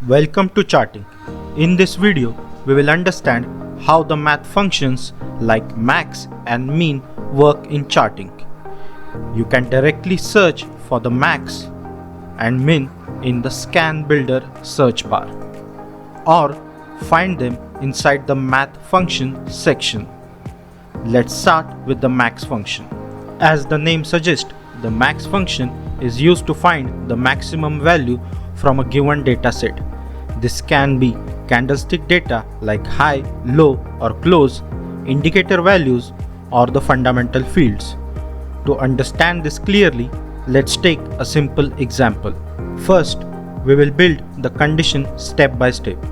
Welcome to Chartink. In this video, we will understand how the math functions like max and min work in Chartink. You can directly search for the max and min in the Scan Builder search bar, or find them inside the math function section. Let's start with the max function. As the name suggests, the max function is used to find the maximum value from a given data set. This can be candlestick data like high, low or close, indicator values or the fundamental fields. To understand this clearly, let's take a simple example. First, we will build the condition step by step.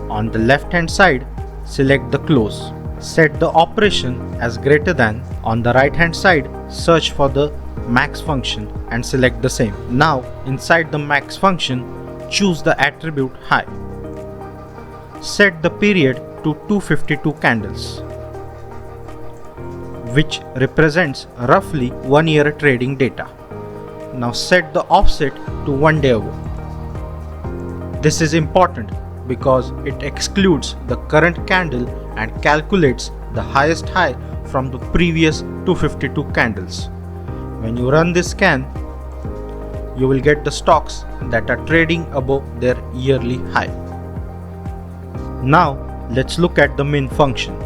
On the left hand side, select the close. Set the operation as greater than. On the right hand side, search for the max function and select the same. Now, inside the max function, choose the attribute high. Set the period to 252 candles, which represents roughly 1 year trading data. Now set the offset to 1 day ago. This is important because it excludes the current candle and calculates the highest high from the previous 252 candles. When you run this scan, you will get the stocks that are trading above their yearly high. Now let's look at the min function.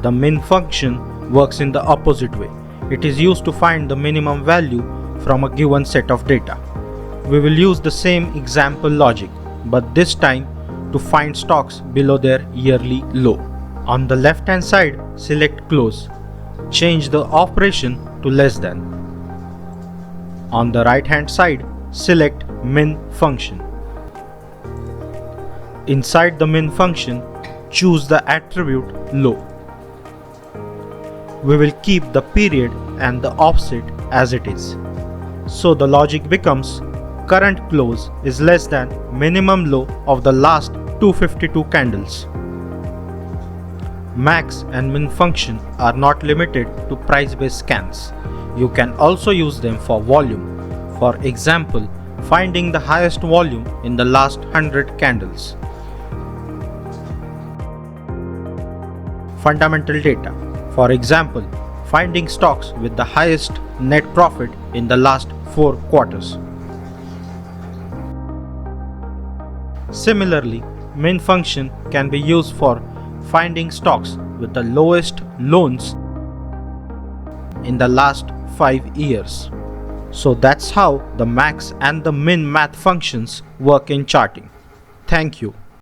The min function works in the opposite way. It is used to find the minimum value from a given set of data. We will use the same example logic, but this time to find stocks below their yearly low. On the left hand side, select close. Change the operation to less than. On the right hand side, select min function. Inside the min function, choose the attribute low. We will keep the period and the offset as it is. So the logic becomes current close is less than minimum low of the last 252 candles. Max and min function are not limited to price-based scans. You can also use them for volume. For example, finding the highest volume in the last 100 candles. Fundamental data. For example, finding stocks with the highest net profit in the last 4 quarters. Similarly, min function can be used for finding stocks with the lowest loans in the last 5 years. So that's how the max and the min math functions work in Chartink. Thank you.